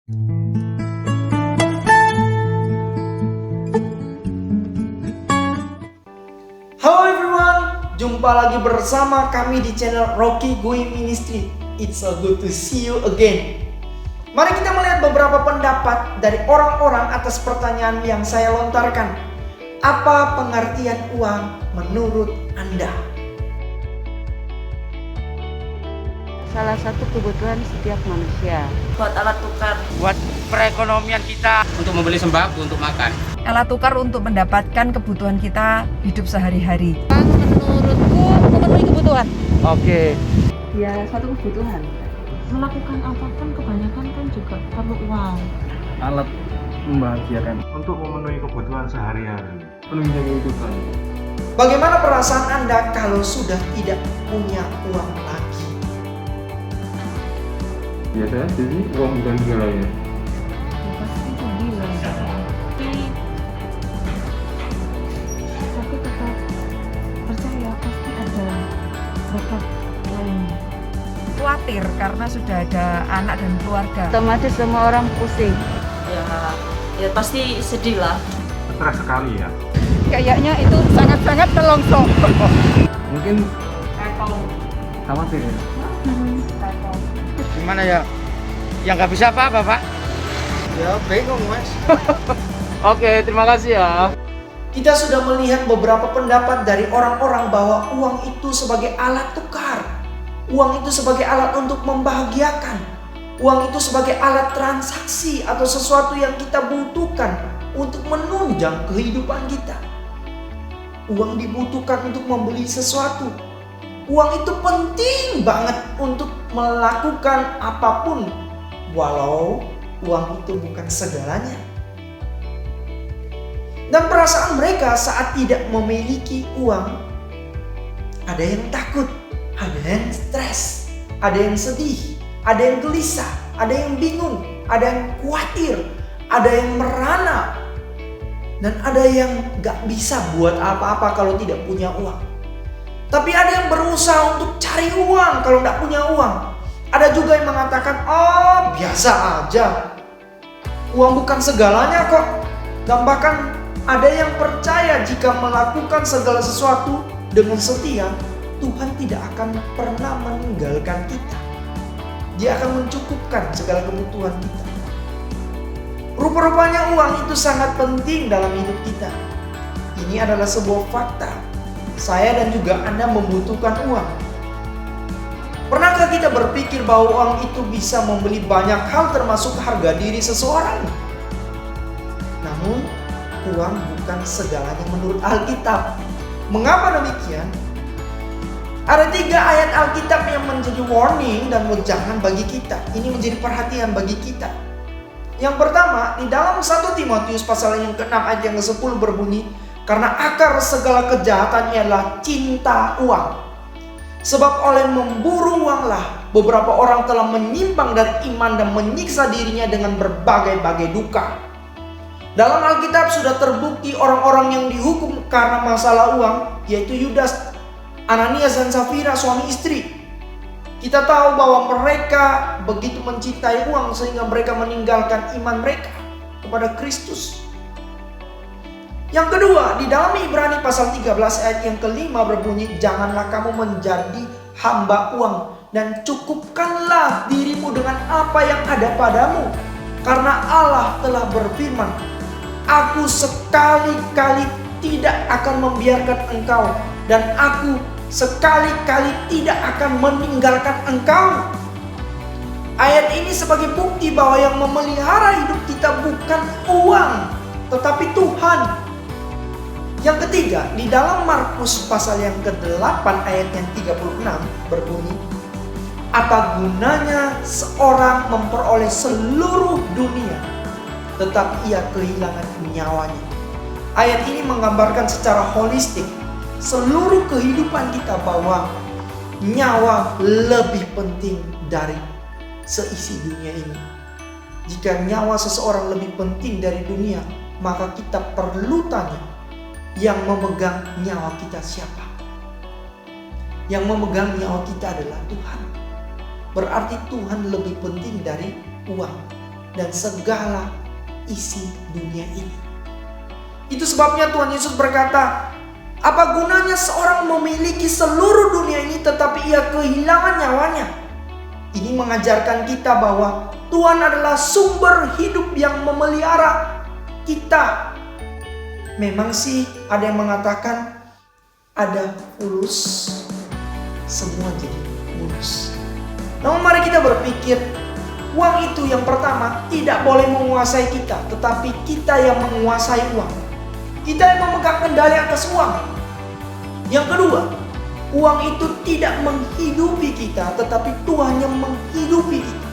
Halo everyone, jumpa lagi bersama kami di channel Rocky Gui Ministry. It's so good to see you again. Mari kita melihat beberapa pendapat dari orang-orang atas pertanyaan yang saya lontarkan. Apa pengertian uang menurut Anda? Salah satu kebutuhan setiap manusia. Buat alat tukar, buat perekonomian kita, untuk membeli sembako, untuk makan. Alat tukar untuk mendapatkan kebutuhan kita hidup sehari-hari. Menurutku memenuhi kebutuhan. Oke. Ya, satu kebutuhan. melakukan apapun kebanyakan kan juga perlu uang. Alat membahagiakan untuk memenuhi kebutuhan sehari-hari, penunjang kehidupan. Bagaimana perasaan Anda kalau sudah tidak punya uang lagi? Biasa aja sih, uang bukan segalanya. Ya pasti sedih lah. Tapi tetap percaya pasti ada berkat lain. Khawatir karena sudah ada anak dan keluarga. Otomatis semua orang pusing. Ya pasti sedih lah. Stres sekali ya. Kayaknya itu sangat-sangat telongsong. Mungkin khawatir ya. Gimana ya? Yang nggak bisa apa-apa, Pak? Ya bingung mas. Oke, terima kasih ya. Kita sudah melihat beberapa pendapat dari orang-orang bahwa uang itu sebagai alat tukar. Uang itu sebagai alat untuk membahagiakan. Uang itu sebagai alat transaksi atau sesuatu yang kita butuhkan untuk menunjang kehidupan kita. Uang dibutuhkan untuk membeli sesuatu. Uang itu penting banget untuk melakukan apapun, walau uang itu bukan segalanya. Dan perasaan mereka saat tidak memiliki uang, ada yang takut, ada yang stres, ada yang sedih, ada yang gelisah, ada yang bingung, ada yang khawatir, ada yang merana, dan ada yang gak bisa buat apa-apa kalau tidak punya uang. Tapi ada yang berusaha untuk cari uang kalau gak punya uang. Ada juga yang mengatakan, oh biasa aja, uang bukan segalanya kok. Dan bahkan ada yang percaya jika melakukan segala sesuatu dengan setia, Tuhan tidak akan pernah meninggalkan kita. Dia akan mencukupkan segala kebutuhan kita. Rupa-rupanya uang itu sangat penting dalam hidup kita. Ini adalah sebuah fakta. Saya dan juga Anda membutuhkan uang. Pernahkah kita berpikir bahwa uang itu bisa membeli banyak hal termasuk harga diri seseorang? Namun, uang bukan segalanya menurut Alkitab. Mengapa demikian? Ada 3 ayat Alkitab yang menjadi warning dan wejangan bagi kita. Ini menjadi perhatian bagi kita. Yang pertama, di dalam 1 Timotius pasal yang ke-6 ayat yang ke-10 berbunyi, karena akar segala kejahatan ialah cinta uang. Sebab oleh memburu uanglah beberapa orang telah menyimpang dari iman dan menyiksa dirinya dengan berbagai-bagai duka. Dalam Alkitab sudah terbukti orang-orang yang dihukum karena masalah uang, yaitu Yudas, Ananias dan Safira, suami istri. Kita tahu bahwa mereka begitu mencintai uang sehingga mereka meninggalkan iman mereka kepada Kristus. Yang kedua, di dalam Ibrani pasal 13 ayat yang ke-5 berbunyi, janganlah kamu menjadi hamba uang dan cukupkanlah dirimu dengan apa yang ada padamu. Karena Allah telah berfirman, aku sekali-kali tidak akan membiarkan engkau dan aku sekali-kali tidak akan meninggalkan engkau. Ayat ini sebagai bukti bahwa yang memelihara hidup kita bukan uang, tetapi Tuhan. Yang ketiga, di dalam Markus pasal yang ke-8 ayat yang 36 berbunyi, apa gunanya seorang memperoleh seluruh dunia tetapi ia kehilangan nyawanya. Ayat ini menggambarkan secara holistik seluruh kehidupan kita bahwa nyawa lebih penting dari seisi dunia ini. Jika nyawa seseorang lebih penting dari dunia, maka kita perlu tanya, yang memegang nyawa kita siapa? Yang memegang nyawa kita adalah Tuhan. Berarti Tuhan lebih penting dari uang. dan segala isi dunia ini. Itu sebabnya Tuhan Yesus berkata, apa gunanya seorang memiliki seluruh dunia ini tetapi ia kehilangan nyawanya? Ini mengajarkan kita bahwa Tuhan adalah sumber hidup yang memelihara kita. Memang sih ada yang mengatakan ada fulus, semua jadi mulus. Namun mari kita berpikir, uang itu yang pertama tidak boleh menguasai kita, tetapi kita yang menguasai uang. Kita yang memegang kendali atas uang. Yang kedua, uang itu tidak menghidupi kita, tetapi Tuhan yang menghidupi kita.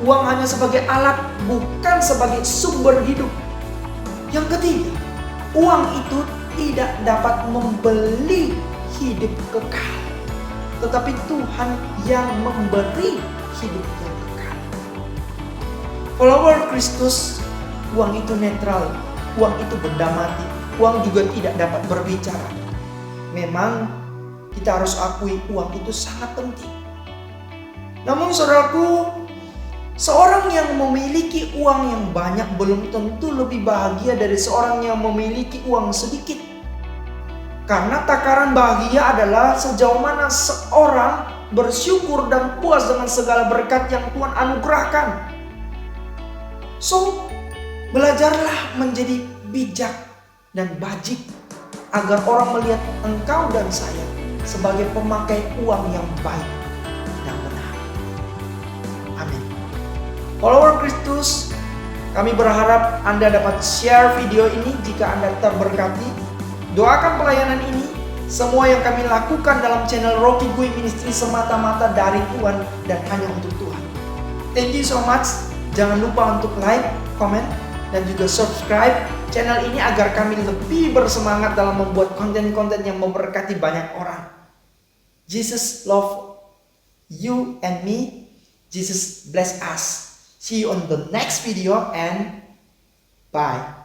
Uang hanya sebagai alat, bukan sebagai sumber hidup. Yang ketiga, uang itu tidak dapat membeli hidup kekal, tetapi Tuhan yang memberi hidup yang kekal. Follower Kristus, uang itu netral, uang itu benda mati, uang juga tidak dapat berbicara. Memang kita harus akui uang itu sangat penting. Namun saudaraku, seorang yang memiliki uang yang banyak belum tentu lebih bahagia dari seorang yang memiliki uang sedikit. Karena takaran bahagia adalah sejauh mana seorang bersyukur dan puas dengan segala berkat yang Tuhan anugerahkan. So, belajarlah menjadi bijak dan bajik agar orang melihat engkau dan saya sebagai pemakai uang yang baik dan benar. Amin. Follower Kristus, kami berharap Anda dapat share video ini jika Anda terberkati. Doakan pelayanan ini, semua yang kami lakukan dalam channel Rocky Gui Ministry semata-mata dari Tuhan dan hanya untuk Tuhan. Thank you so much. Jangan lupa untuk like, comment, dan juga subscribe channel ini agar kami lebih bersemangat dalam membuat konten-konten yang memberkati banyak orang. Jesus love you and me. Jesus bless us. See you on the next video and bye.